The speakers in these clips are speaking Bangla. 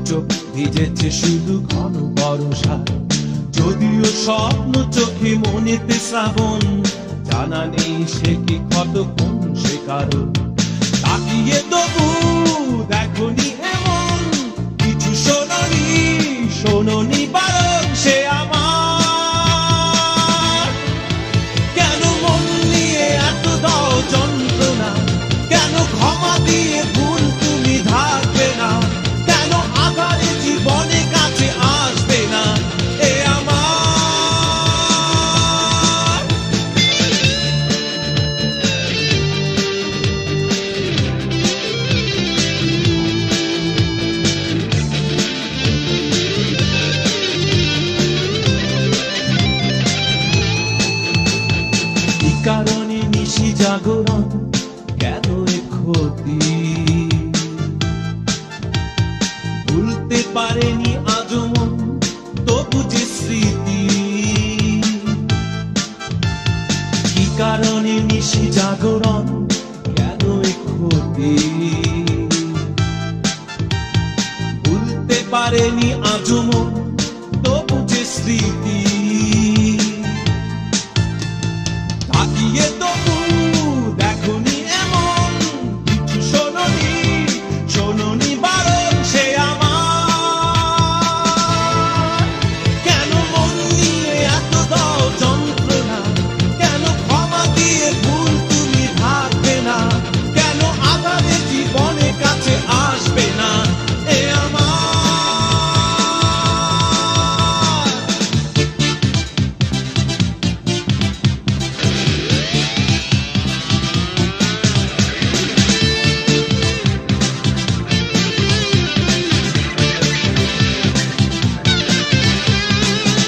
চোখ ভিজেছে শুধু ঘন বর্ষা, যদিও স্বপ্ন চোখে মনেতে শ্রাবণ, জানা নেই সে কি কতক্ষণ সে কারণ। তাকিয়ে তবু দেখনি এমন কিছু শোনি, শোনি বারণ সে আমার। কেন মন নিয়ে এত দাও যন্ত্রণা, কেন ক্ষমা দিয়ে ভুল তুমি থাকবে না, কেন আধারে জীবনে কাছে আসবে না এ আমার। কি কারণে নিশি জাগরণ, কেন এ ক্ষতি, ভুলতে পারেনি আজও মন তবু যে স্মৃতি। কি কারণে নিশি জাগরণ, কেন এ ক্ষতি, ভুলতে পারেনি আজও মন তবু যে স্মৃতি। তাকিয়ে তবু দেখনি এমন কিছু শোনি বারণ সে আমার। কেন মন নিয়ে এত দাও যন্ত্রণা, কেন ক্ষমা দিয়ে ভুল তুমি থাকবে না, কেন আধারে জীবনে কাছে আসবে না এ আমার।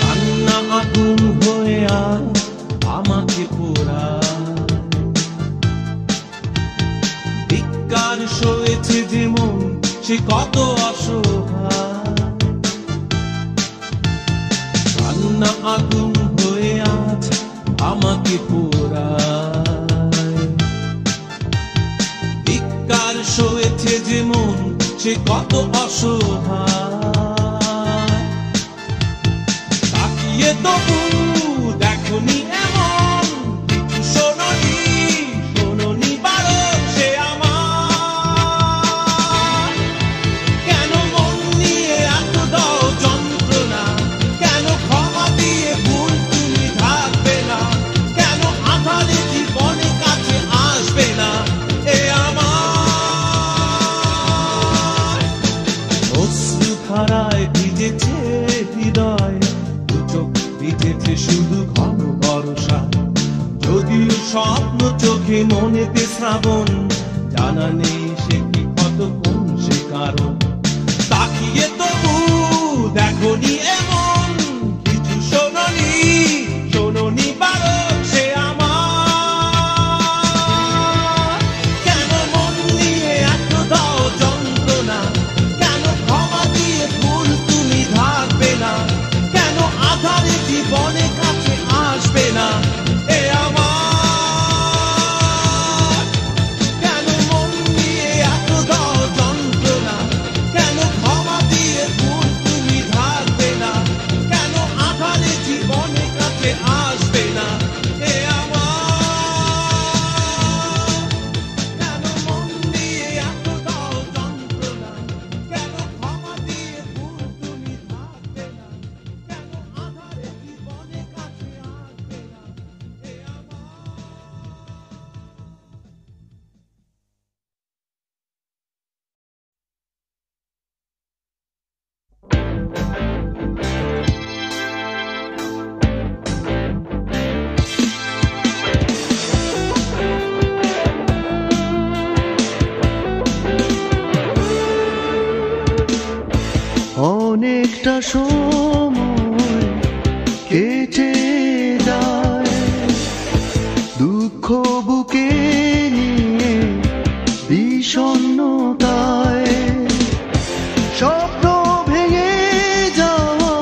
কান্না আগুন হয়ে আর আমাকে পোড়ায়, ধিক্কার সয়েছে যে মন সে কত অসহায়। কান্না আগুন হয়ে আজ আমাকে পোড়ায়, ধিক্কার সয়েছে যে মন সে কত অসহায়। তাকিয়ে তবু দেখনি এমন কিছু শোনি বারণ সে আমার। কেন মন নিয়ে এত দাও যন্ত্রণা, কেন ক্ষমা দিয়ে ভুল তুমি থাকবে না, কেন আধারে জীবনে কাছে আসবে না এ আমার। অশ্রু ধারায় ভিজেছে হৃদয়, দু চোখ ভিজেছে শুধু ঘন বর্ষা, যদিও স্বপ্ন চোখে মনেতে শ্রাবণ, জানা নেই সে কি কতক্ষণ সে কারণ। তাকিয়ে তবু দেখনি এমন কিছু শোনি বারণ সে আমার। কেন মন নিয়ে এত দাও যন্ত্রণা, কেন ক্ষমা দিয়ে ভুল তুমি থাকবে না, কেন আধারে জীবনে কাছে আসবে না এ আমার। কেন মন নিয়ে এত দাও যন্ত্রণা, কেন ক্ষমা দিয়ে ভুল তুমি থাকবে না, কেন আধারে জীবনে কাছে আসবে না এ আমার। কেন মন নিয়ে এত দাও যন্ত্রণা, কেন ক্ষমা দিয়ে ভুল তুমি থাকবে না, কেন আধারে জীবনে কাছে আসবে না এ আমার। অনেকটা সময় কেটে যায়, দুঃখ বুকে নিয়ে বিষণ্ণতায়, স্বপ্ন ভেঙে যাওয়া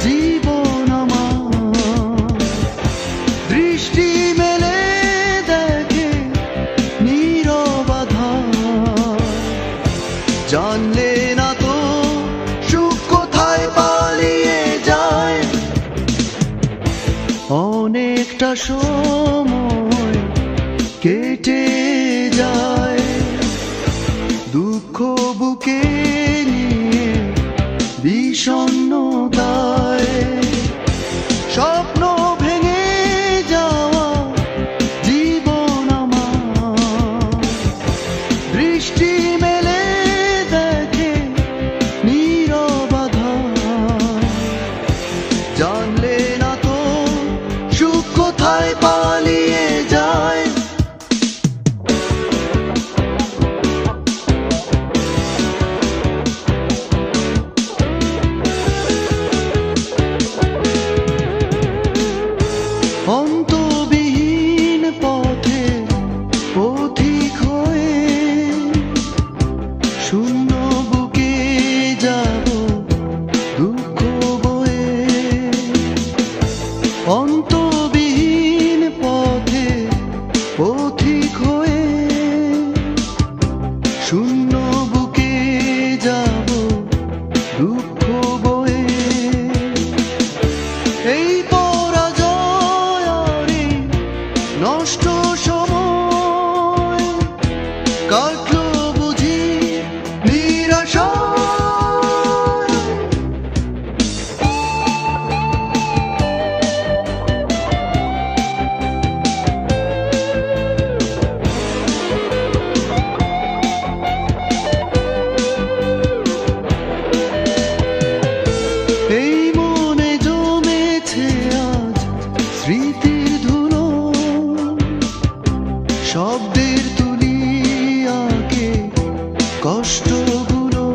জীবন আমার, দৃষ্টি মেলে দেখে নীরব আধার, জানলে না তো সময় কেটে যায়, দুঃখ বুকে নিয়ে বিষণ্ণতায়, স্বপ্ন ভেঙে যাওয়া জীবন আমার, দৃষ্টি মেলে দেখে নীরবাধা, জানলে না তো সুখ কোথায় পালিয়ে যায়। অন্তবিহীন পথে পথিক হয়ে শূন্য বুকে যাব দুঃখ বয়ে, অন্তবিহীন পথে পথিক হয়ে শূন্য বুকে যাব দুঃখ বয়ে, এই পরাজয় নষ্ট সময় কাটলো বুঝি নিরাশায়। এই মনে জমেছে আজ স্মৃতির ধুলো, শব্দের তুলিয়াকে কষ্টগুলো,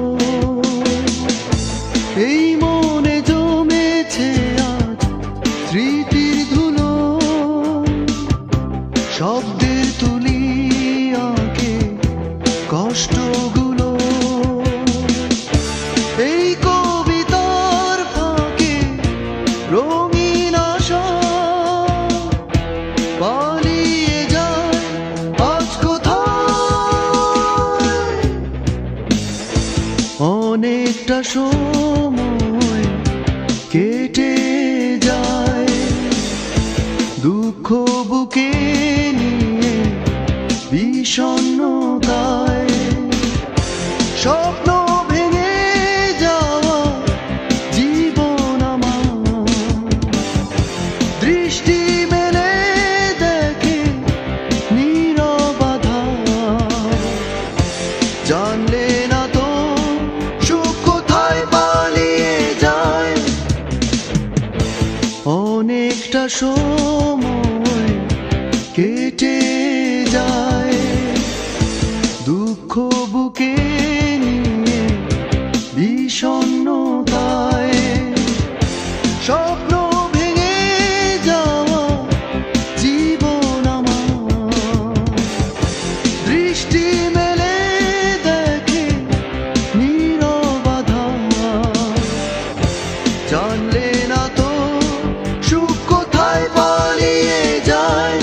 এই মনে জমেছে আজ স্মৃতির ধুলো, শব্দের তুলিয়াকে কষ্টগুলো, এই কবিতার ফাঁকে রঙিন আশা পালিয়ে যায় আজ কোথায়। অনেকটা সময় কেটে যায়, দুঃখ বুকে নিয়ে বিষণ্ণতায়, স্বপ্ন ভেঙে যাওয়া জীবন আমার, দৃষ্টি মেলে দেখে নীরবাধা, জানলে না তো সুখ কোথায় পালিয়ে যায়। অনেকটা সময় কেটে যায়, দুঃখ বুকে নিয়ে বিষণ্ণতায়, স্বপ্ন ভেঙে যাওয়া জীবন আমার, দৃষ্টি মেলে দেখে নীরবাধা, জানলে না তো সুখ কোথায় পালিয়ে যায়।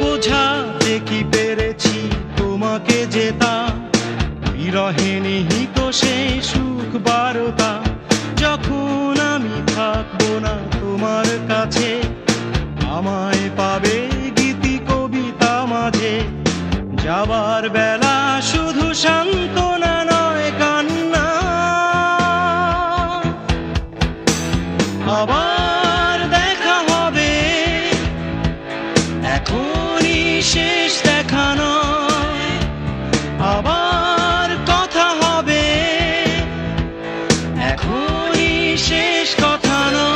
বোঝাতে কি পেরেছি তোমাকে যেতা, বিরহে নিহিত সেই সুখ বারতা, যখন আমি থাকবো না তোমার কাছে, আমায় পাবে গীতি কবিতা মাঝে, যাবার বেলা শুধু সান্ত্বনা নয় কান্না, আবার দেখা হবে এখনই শেষ দেখা নয়, আবার কথা হবে এখনই শেষ কথা নয়।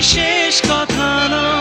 শেষ কথা নয়।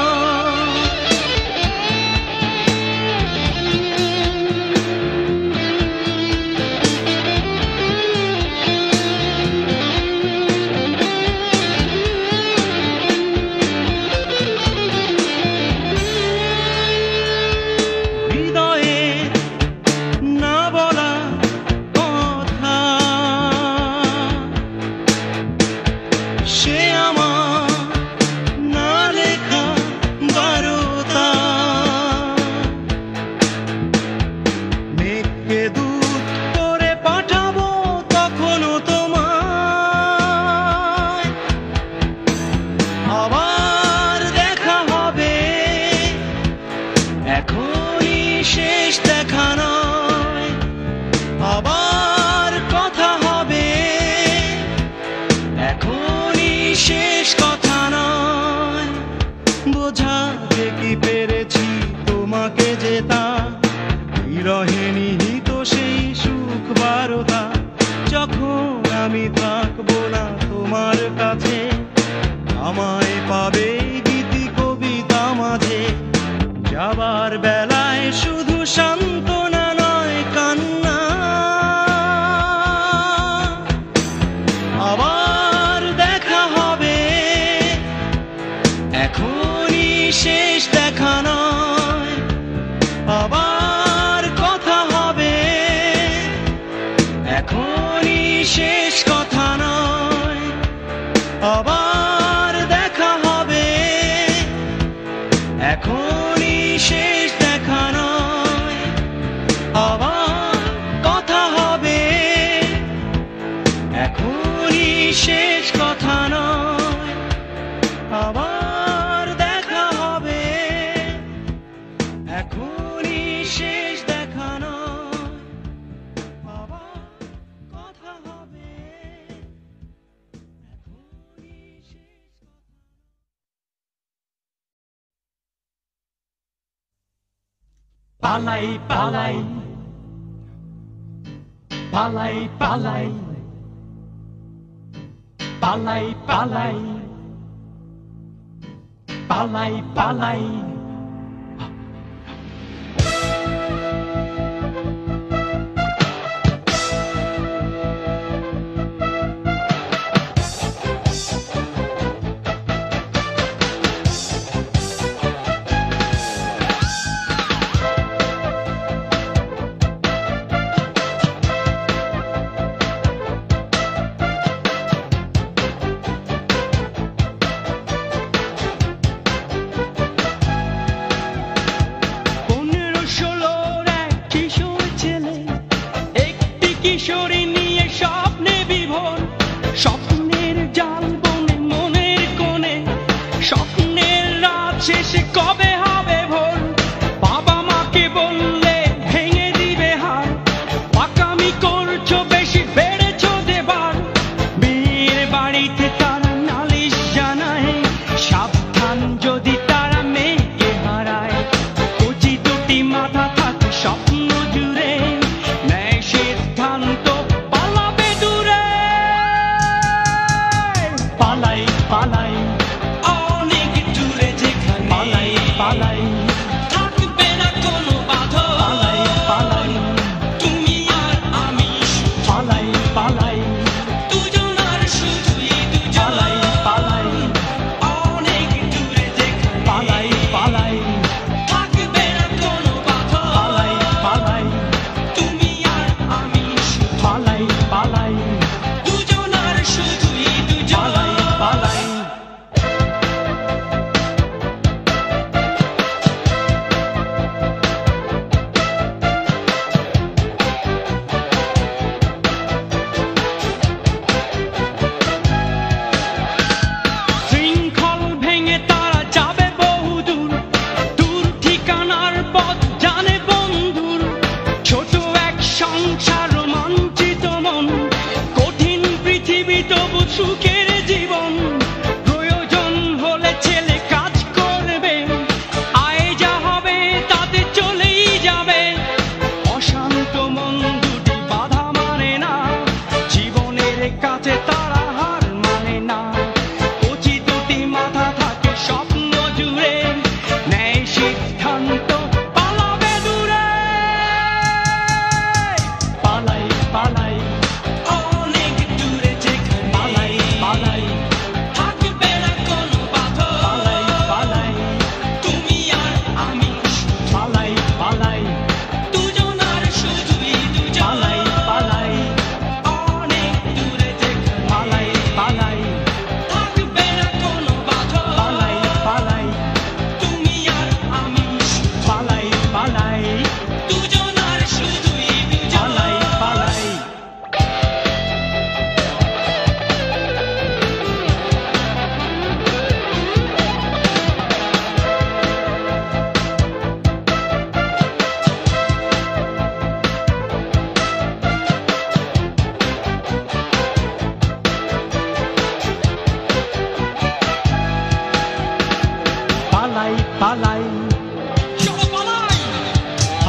পালাই পালাই পালাই পালাই পালাই পালাই পালাই পালাই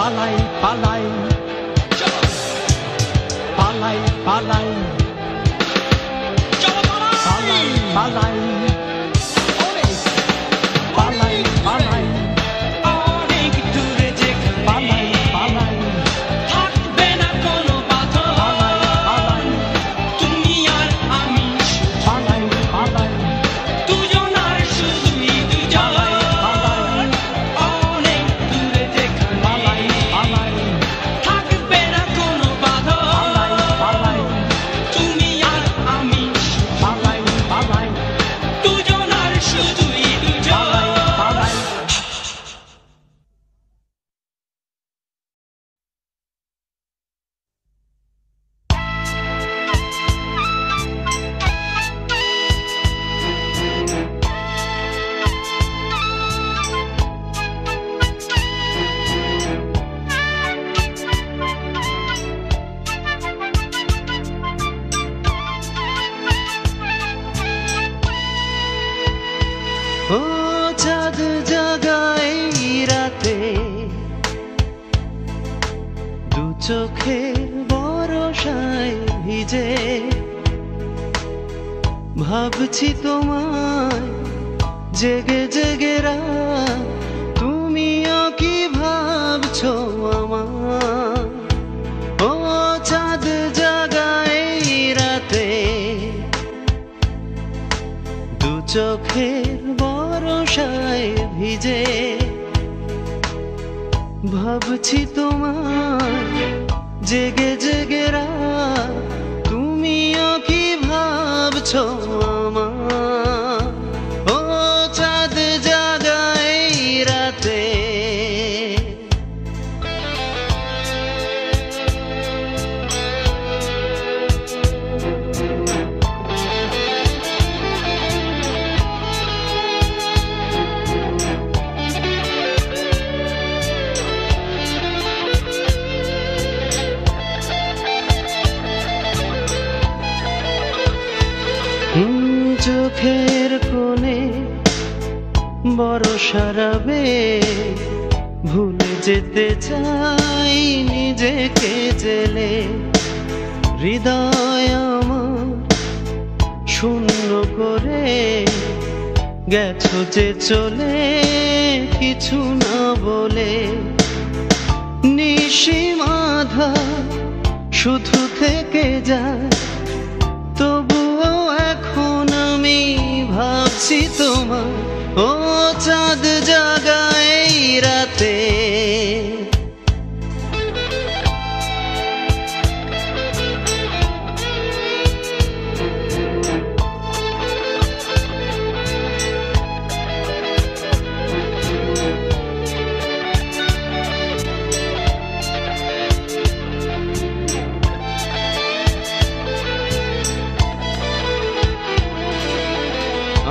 পালাই পালাই পালাই পালাই পালাই পালাই পালাই পালাই অনেক দূরে যেখানে পালাই পালাই থাকবে না কোনো বাধা পালাই পালাই তুমি আর আমি পালাই পালাই দুজন আর শুধুই দুজন অনেক দূরে যেখানে পালাই পালাই থাকবে না কোনো বাধা পালাই পালাই তুমি আর আমি পালাই পালাই দুজন আর শুধুই দুজন পালাই ও চাঁদ জাগায় রাতে দু চোখের বরসায় ভিজে ভাবছি তোমায় জেগে জেগে রাত তুমিও কি ভাবছো আমার ও চাঁদ জাগায় রাতে দু চোখের বরসায় ভিজে ভাবছি তোমায় জেগে জেগে রাত তুমিও কি ভাবছো আমার ও চাঁদ জাগায় রাতে চোখের কোণে বরষা রাবে ভুলে যেতে চাই নিজেকে জেলে হৃদয় আমার শূন্য করে গেছো যে চলে কিছু না বলে নিশিমাধা শুধু থেকে যায় তবুও এখন আমি ভাবছি তোমার ও চাঁদ জাগায় রাতে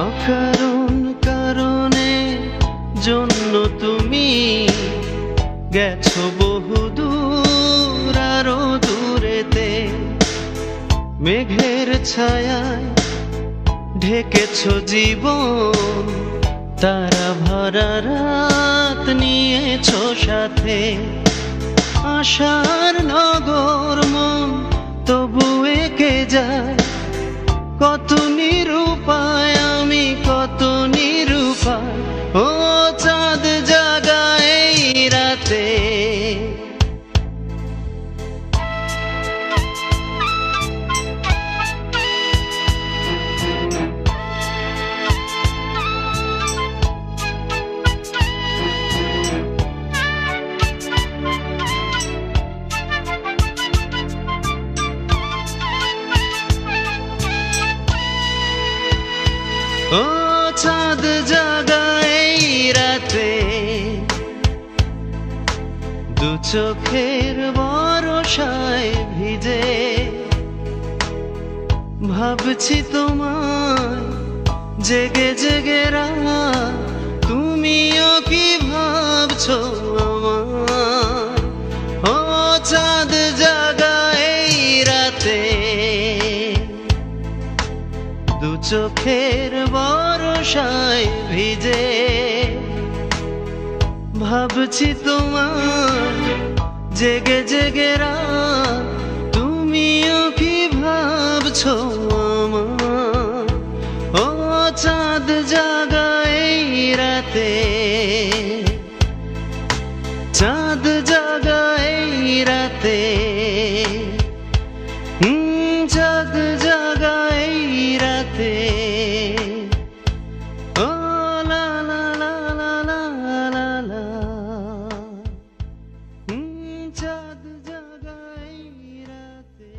অকারণ কারণে জন্য তুমি গেছো বহুদূর আরো দূরেতে মেঘের ছায়ায় ঢেকেছো জীবন তারা ভরা রাত নিয়েছো সাথে আশার নগর মন তবু একে যায় কত নিরূপায় আমি কত নিরূপায় ও চাঁদ জাগায় রাতে ও চাঁদ জাগায় রাতে দু চোখের বরসায় ভিজে ভাবছি তোমায় জেগে জেগে রাত তুমিও কি ভাবছো আমার ও চাঁদ জাগায় রাতে দু চোখের বরসায় ভিজে ভাবছি তোমায় জেগে জেগে রাত তুমিও কি ভাবছো আমার? ও চাঁদ জাগা এই রাতে, চাঁদ জাগা এই রাতে, চাঁদ জাগা এই রাতে। ও লা লা লা লা লা লা লা, চাঁদ জাগা এই রাতে।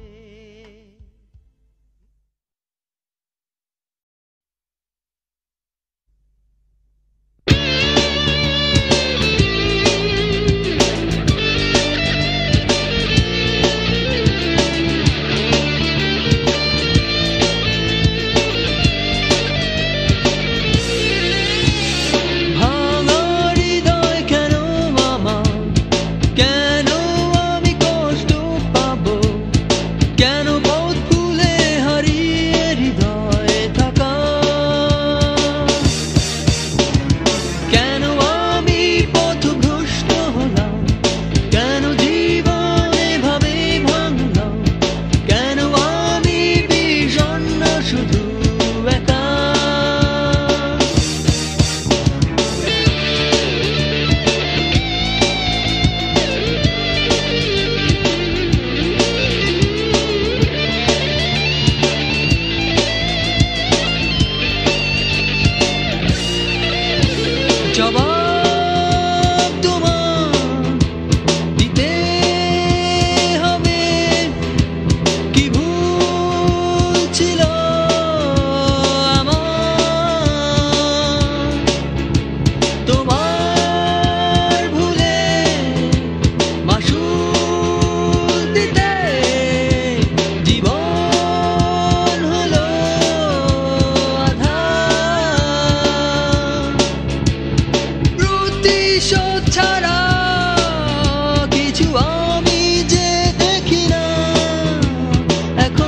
জবাব তোমার দিতে হবে, কি ভুল ছিল আমার তোমার ভুলে মাসুল দিতে। জীবন হলো আধার, প্রতিশোধ ছাড়া কিছু আমি যে দেখি না এখন।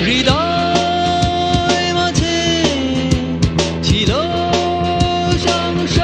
হৃদয় মাঝে ছিল সংসার,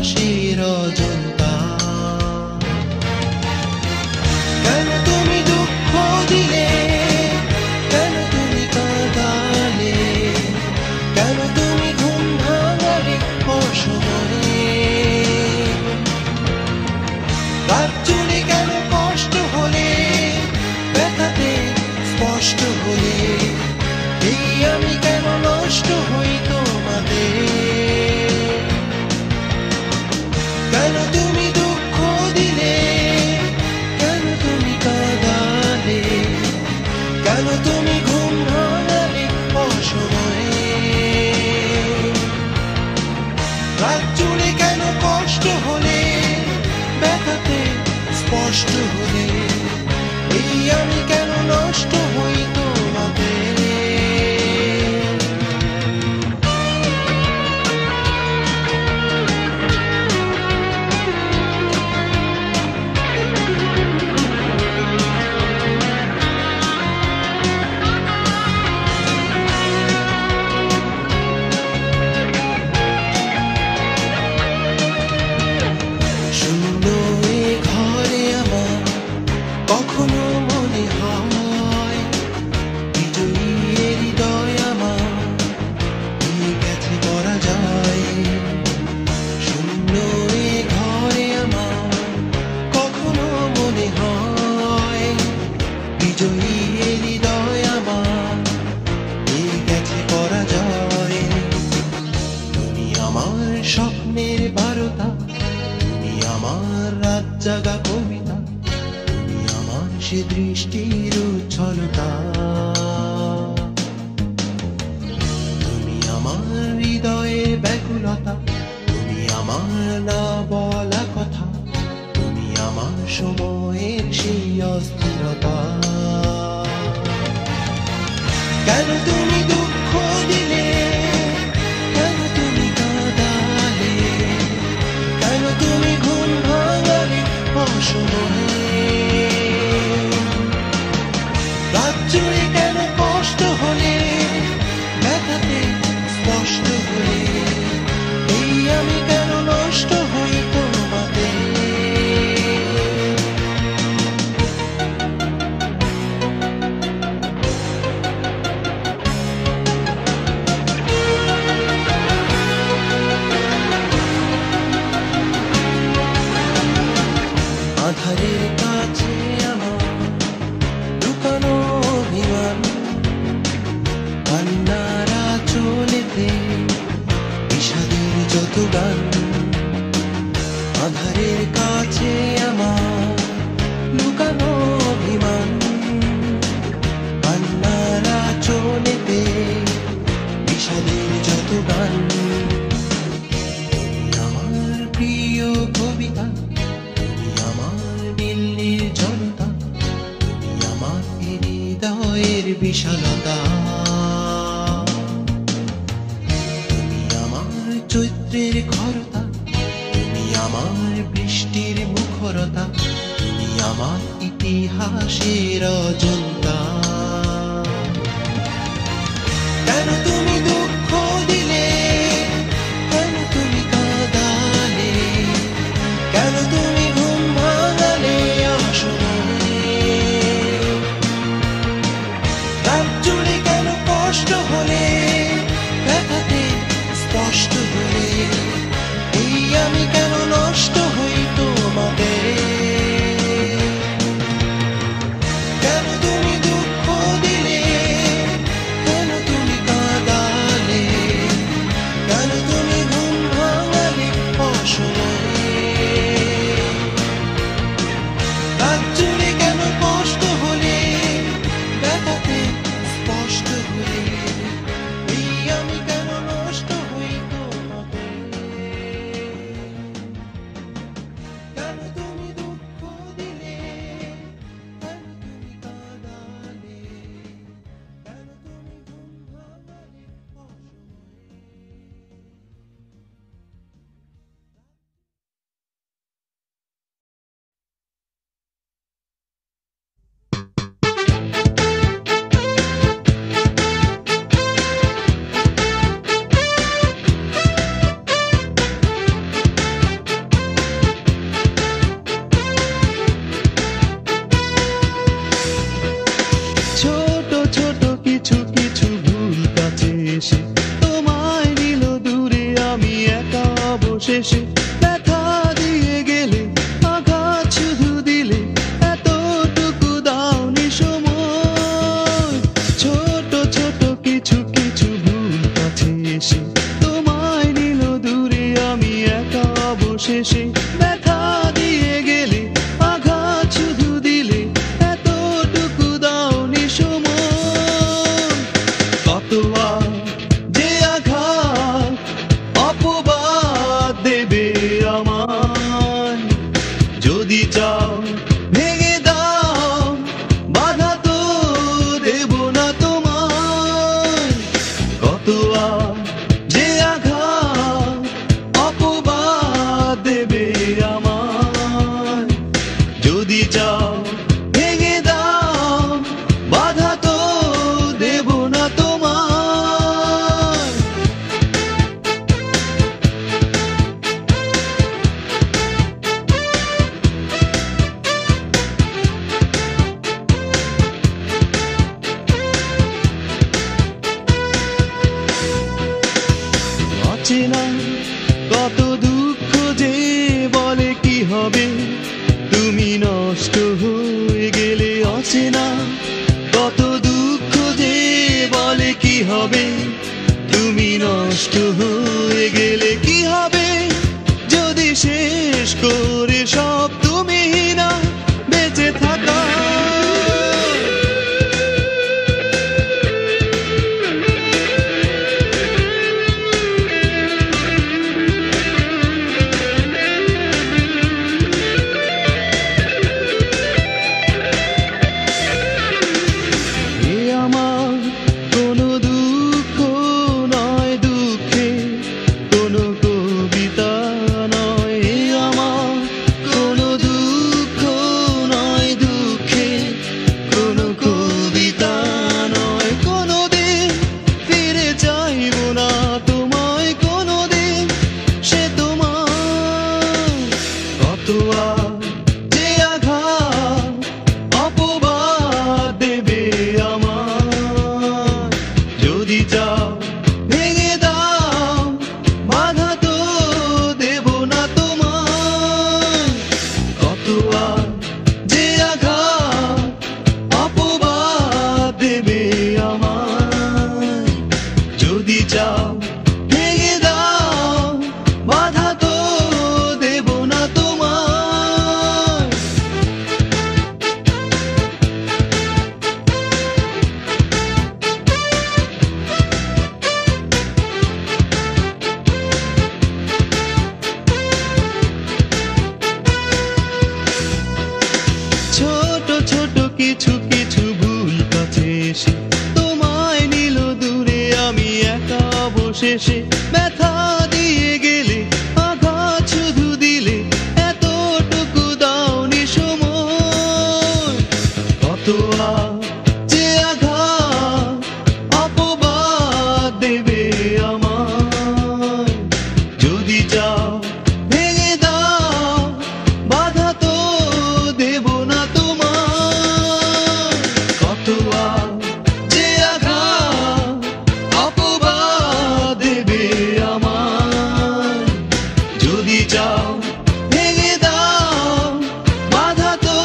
ইতিহাসের অজন্তা। কেন তুমি দুঃখ দিলে, কেন তুমি কাঁদালে, কেন তুমি ঘুম ভাঙালে অসময়ে? রাত জুড়ে কেন কষ্ট হলে, ব্যথাতে স্পষ্ট হলে, এই আমি কেন নষ্ট হই তোমাতে? কেন তুমি দুঃখ দিলে, কেন তুমি কাঁদালে, কেন তুমি ঘুম ভাঙালে অসময়ে? রাত জুড়ে কেন কষ্ট হলে, ব্যথাতে স্পষ্ট হলে, এই আমি কেন নষ্ট হই তোমাতে? শূন্য এ ঘরে আমার কখনো মনে হয়, বিজয়ী এ হৃদয় আমার দিয়ে গেছে পরাজয়। শূন্য এ ঘরে আমার কখনো মনে হয়, বিজয়ী এ হৃদয় আমার দিয়ে গেছে পরাজয়। তুমি আমার স্বপ্নের বারতা, তুমি আমার রাত জাগা কবিতা, তুমি আমার সে দৃষ্টির উচ্ছলতা। তুমি আমার হৃদয়ের ব্যাকুলতা, তুমি আমার না বলা কথা, তুমি আমার সময়ের সেই অস্থিরতা। কেন তুমি দুঃখ দিলে, কেন তুমি কাঁদালে, কেন তুমি ঘুম ভাঙালে অসময়ে? রাত জুড়ে কেন কষ্ট হলে, ব্যথাতে স্পষ্ট হলে, এই আমি কেন নষ্ট হই তোমাতে? আধারের কাছে আমার লুকানো অভিমান, কান্নারা চলেতে বিষাদের যত গান। আধারের কাছে আমার লুকানো অভিমান, কান্নারা চলেতে বিষাদের যত গান। তুমি আমার প্রিয় কবিতা, তুমি আমার নীল নির্জনতা, তুমি আমার হৃদয়ের বিশালতা। তুমি আমার চৈত্রের খরতা, তুমি আমার বৃষ্টির মুখরতা, তুমি আমার ইতিহাসের অজন্তা। কেন তুমি দুঃখ দিলে, কেন তুমি কাঁদালে, কেন তুমি ঘুম ভাঙালে অসময়ে? রাত জুড়ে কেন কষ্ট হলে, ব্যথাতে স্পষ্ট হলে, এই আমি কেন নষ্ট হই তোমাতে? কেন তুমি অবশেষে ব্যথা দিয়ে গেলে, আঘাত শুধু দিলে, এতটুকু দাওনি সময়। কত আর যে আঘাত অপবাদ দেবে আমায়, যদি চাও ভেঙে দাও, বাধা তো দেব না তোমায়। কত আর যে আঘাত অপবাদ দেবে আমায়, যদি চাও ভেঙে দাও, বাধা তো দেব না তোমায়। অচেনা কত দুঃখ যে বলে কি হবে, তুমি নষ্ট হয়ে গেলে। অচেনা কত দুঃখ যে বলে কি হবে, তুমি নষ্ট হয়ে গেলে। কি হবে যদি শেষ করে সব তুমি না বেঁচে থাকা। এ আমার কোনো দুঃখ নয়, দুঃখে কোনো কবিতা নয়। এ আমার কোনো দুঃখ নয়, দুঃখে কোনো কবিতা নয়। কোনোদিন ফিরে চাইব না তোমায়, কোনোদিন সে তোমার। কত আর যে আঘাত অপবাদ দেবে আমায়, যদি চাও ভেঙে দাও, বাধা তো দেব না তোমায়। কত আর যে আঘাত অপবাদ দেবে আমায়, যদি চাও ভেঙে দাও, বাধা তো দেব না তোমায়। ছোট ছোট কিছু কিছু ভুল কাছে এসে তোমায় নিল দূরে, আমি একা অবশেষে ব্যথা দিয়ে গেলে, আঘাত শুধু দিলে, এতটুকু দাওনি সময়। কত আর যে আঘাত অপবাদ দেবে আমায়, যদি চাও ভেঙে দাও, বাধা তো দেব না তোমায়। কত আর যে আঘাত অপবাদ দেবে আমায়, যদি চাও ভেঙে দাও, বাধা তো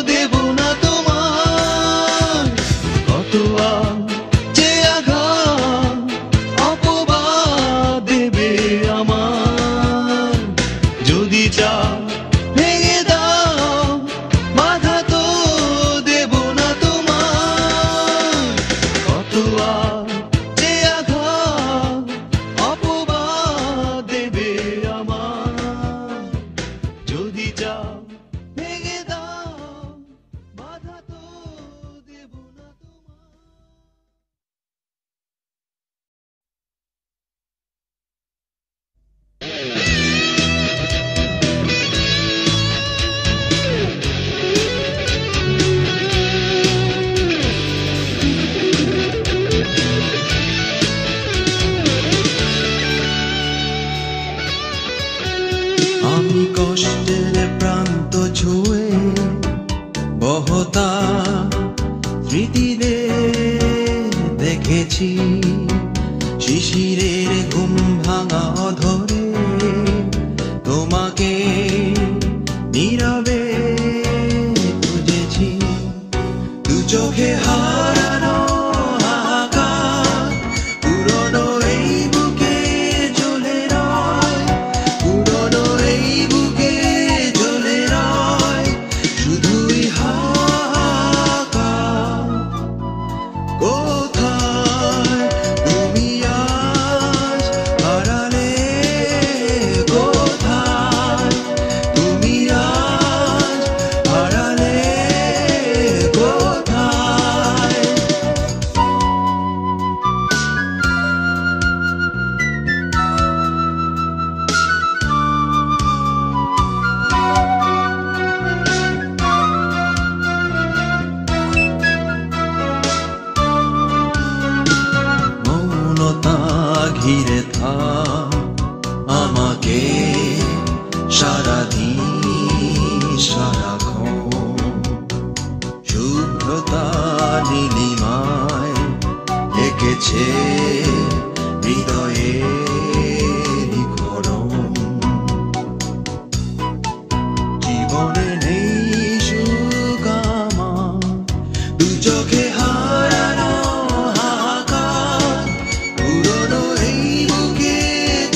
দেব না তোমায়। কত আর যে আঘাত অপবাদ দেবে আমায়, যদি চাও ভেঙে দাও, বাধা তো দেব না তোমায়। কত আর যে আঘাত অপবাদ দেবে আমায়, যদি চাও ভেঙে দাও, বাধা তো দেব না তোমায়। আমি কষ্টের প্রান্ত ছুঁয়ে বহতা স্মৃতিদের দেখেছি, শিশিরের ঘুম ভাঙা অধরে তোমাকে নীরবে খুঁজেছি। দু চোখে হারানো হাহাকার, পুরনো এই বুকে জ্বলে রয়, পুরনো এই আমাকে সারাদিন সারাক্ষণ শুভ্রতা নীলিমায় এঁকেছে হৃদয়ের খরম। জীবনে নেই সুখ আমার, দু চোখে হারানো হাহাকার, পুরনো এই বুকে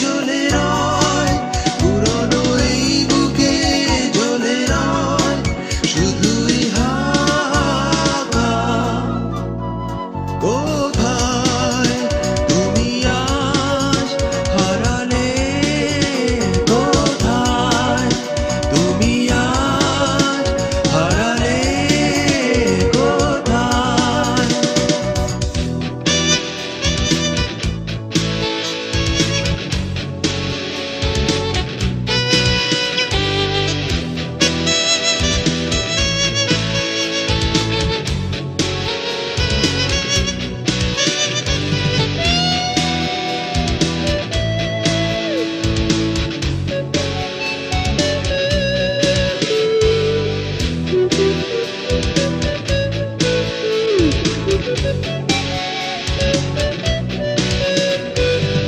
জ্বলে রয়, পুরনো এই বুকে জ্বলে রয় শুধুই হাহাকার। কোথায় তুমি আজ হারালে, কোথায় তুমি আজ হারালে, কোথায়?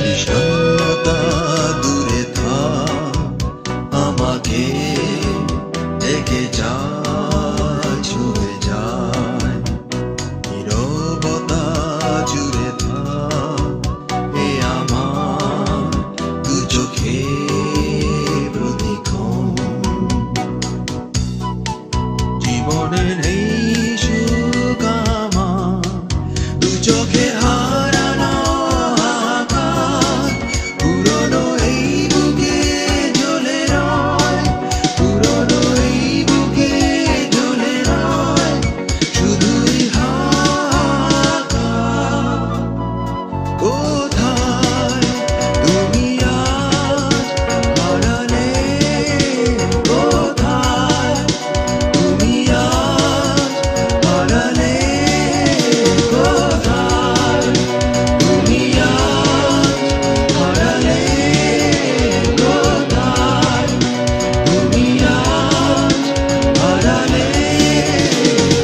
বিষণ্ণতা দূরে থাক, আমাকে ডেকে যায়, ছুঁয়ে যায়। নীরবতা জুড়ে থাক, এ আমার দু চোখে প্রতিক্ষণ। জীবনের এই সুখ আমার, দু চোখে হারানো হাহাকার, পুরনো এই বুকে জ্বলে রয়, পুরনো এই বুকে জ্বলে রয় শুধুই হাহাকার। কোথায় তুমি আজ হারালে, কোথায় তুমি আজ হারালে, কোথায় তুমি আজ হারালে, কোথায় তুমি আজ হারালে,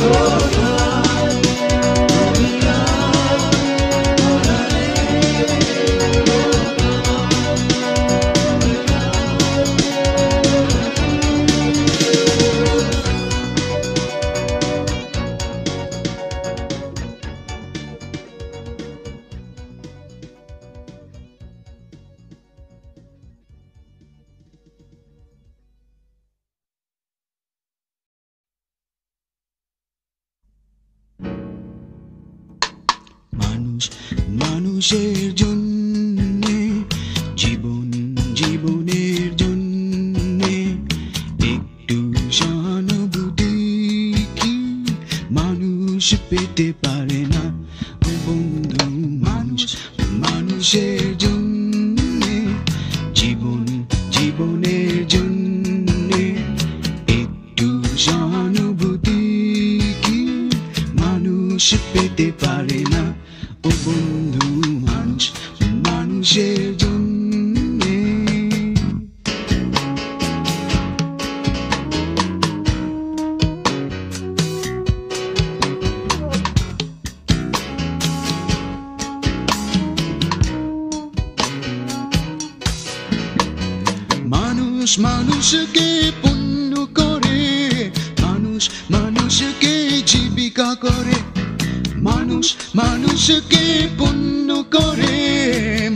কোথায় তুমি মানুষ মানুষের জন্যে, জীবন জীবনের জন্যে একটু সহানুভূতি কি মানুষ পেতে পারে না? ও বন্ধু, মানুষ মানুষের জন্যে, জীবন জীবনের জন্যে একটু সহানুভূতি কি মানুষ পেতে পারে না? ও বন্ধু, মানুষ মানুষের জন্যে। মানুষ মানুষকে পূর্ণ করে, মানুষ মানুষকে জীবিকা করে, মানুষ মানুষকে পূর্ণ করে,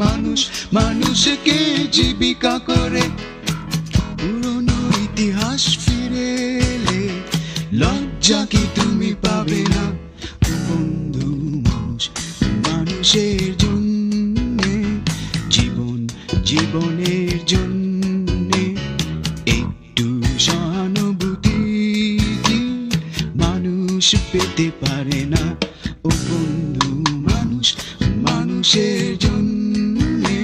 মানুষ মানুষকে জীবিকা করে। পুরনো ইতিহাস ফিরে এলে লজ্জা কি তুমি পাবে না? ও বন্ধু, মানুষ মানুষের জন্যে, জীবন জীবনের জন্যে একটু সহানুভূতি কি মানুষ পেতে পারে না? ও বন্ধু, মানুষ মানুষের জন্যে।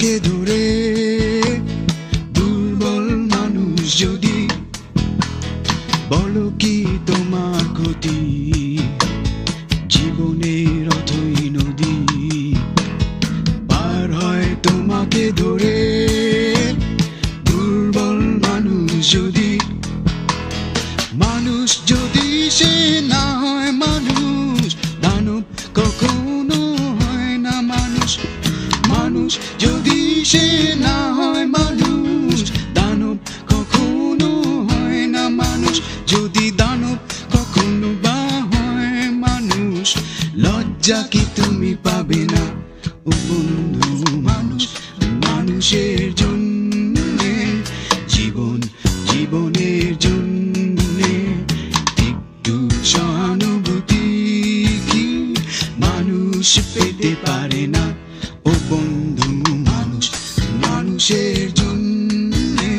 তোমাকে ধরে দুর্বল মানুষ যদি বলো কি তোমার ক্ষতি জীবনের অথই নদী পার হয় তোমাকে ধরে দুর্বল মানুষ যদি সে না হয় মানুষ দানব কখনো হয় না মানুষ যদি সে না হয় মানুষ দানব কখনো হয় না মানুষ যদি দানব কখনো বা হয় মানুষ লজ্জা কি তুমি পাবে না ও বন্ধু মানুষের জন্যে জীবনের জন্যে একটু সহানুভূতি কি মানুষ পেতে পারে না ও বন্ধু মানুষের জন্যে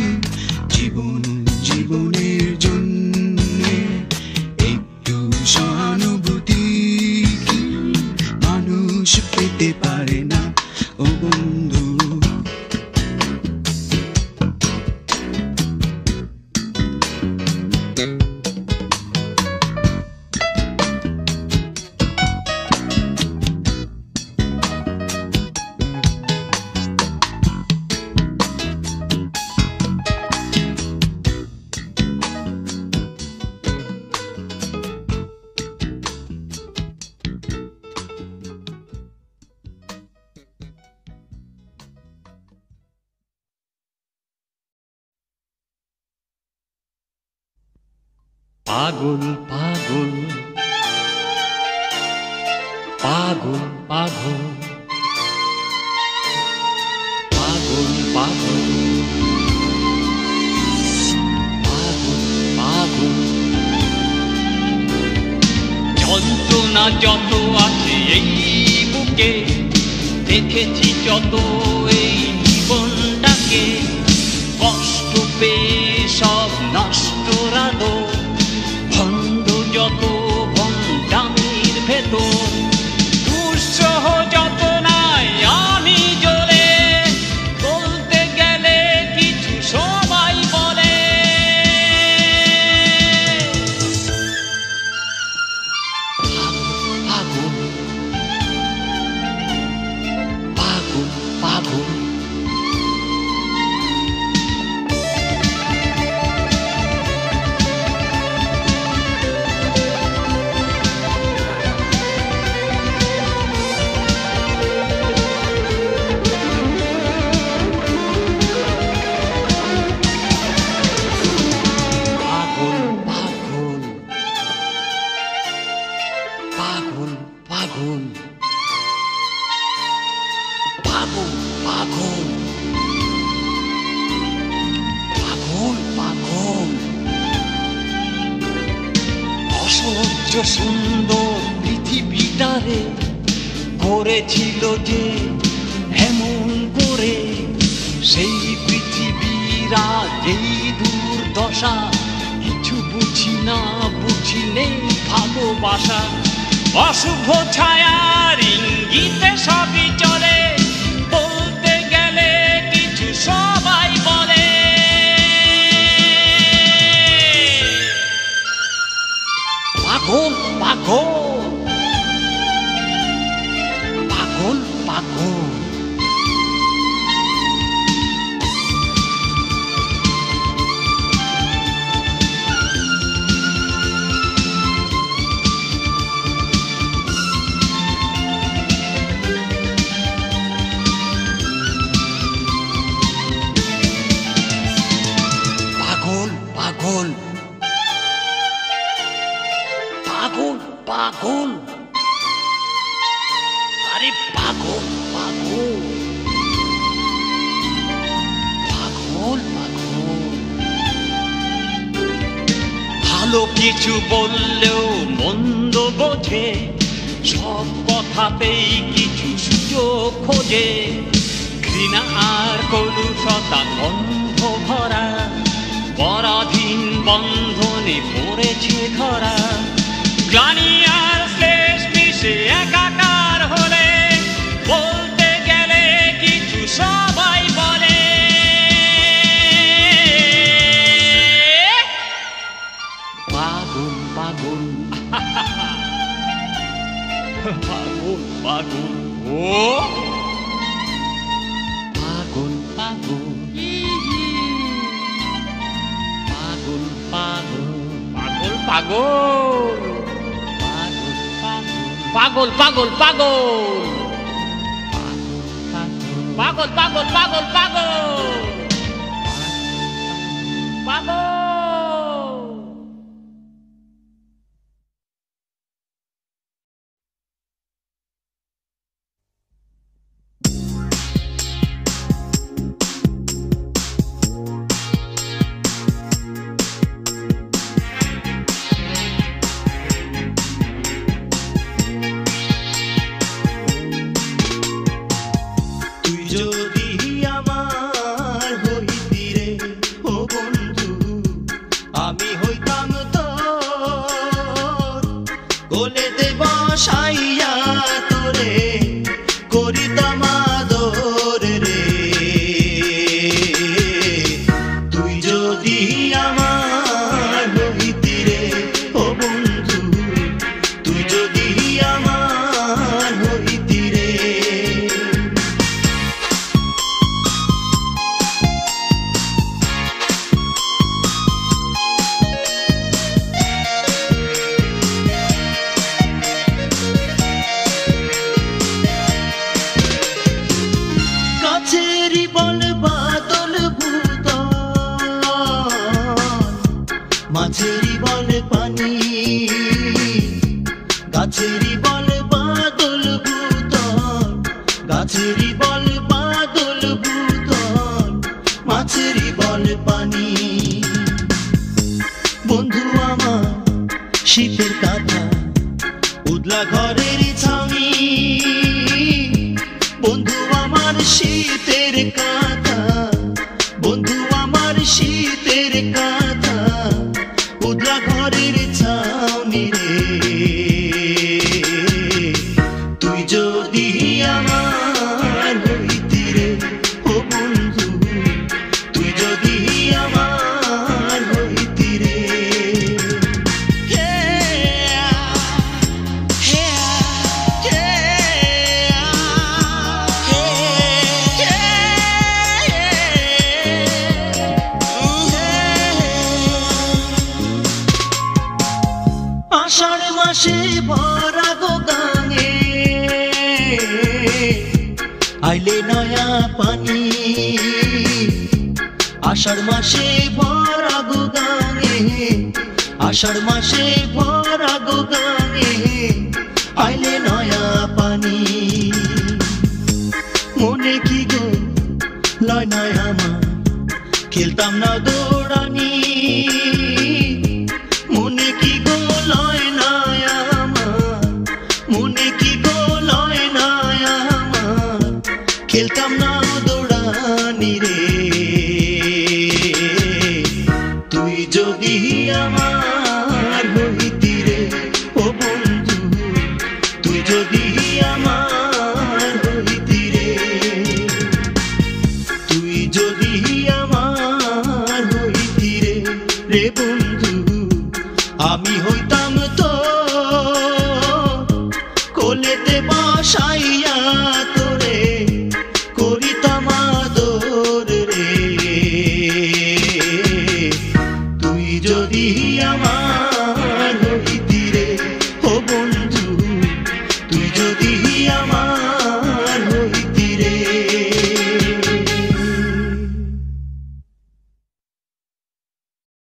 জীবনের জন্যে একটু সহানুভূতি কি মানুষ পেতে পারে না ও বন্ধু পাগল পাগল পাগল পাগল পাগল পাগল পাগল পাগল যন্ত্রণা যত আছে এই বুকে দেখেছি যত এই জীবনটাকে কষ্ট পেয়ে সব নষ্ট রাধো ভণ্ড যত ভণ্ডামির ভেতর দুঃসহ যত নাই আমি জ্বলে বলতে গেলে কিছু সবাই বলে পাগল পাগল পাগল সুন্দর পৃথিবীটারে করেছিল যে এমন করে সেই পৃথিবীরা যেই দুর্দশা কিছু বুঝি না বুঝি নেই ভালোবাসা অশুভ ছায়ার ইঙ্গিতে সবই চলে বলতে গেলে কিছু সবাই বলে পাগল পাগল পাগল পাগল পাগল পাগল পাগল আরে পাগল পাগল পাগল পাগল ভালো কিছু বললেও মন্দ বোঝে সব কথাতেই কিছু সুযোগ খোঁজে ঘৃণা আর কলুষতা গন্ধ ভরা পরাধীন বন্ধনে পড়েছে ধরা গ্লানি আর শেষ মিশে একাকার হলে বলতে গেলে কিছু সব পাগল পাগল পাগল পাগল পাগল পাগল পাগল পাগল পাগল। মাছেরই বলে পানি, গাছেরই বলে বাদল ভূতল, গাছেরই বলে বাদল ভূতল, মাছেরই বলে পানি। বন্ধু আমার শীতের কাঁথা, উদলা ঘরের ছাউনি, বন্ধু আমার শীতের কাঁথা, বন্ধু আমার শীতের কাঁথা, উদলা ঘরের ছাউনি রে। তুই যদি আমার হইতি রে ও বন্ধু, তুই যদি আমার হইতি রে। আষাঢ় মাসে ভরা গো গাঙে আইলে নয়া পানি, আষাঢ় মাসে ভরা গো গাঙে, আষাঢ় মাসে ভরা গো গাঙে আইলে নয়া পানি। মনে কি গো লয় নয় আমার, খেলতাম না দৌড়ানি, মনে কি গো লয় নয় আমার, মনে কি গো লয় নয় আমার, খেলতাম না দৌড়ানি রে। তুই যদি আমার হইতি রে ও বন্ধু, তুই যদি আমার হইতি রে, তুই যদি আমার হইতি রে রে বন্ধু, আমি হইতাম তো কোলেতে বসাইয়া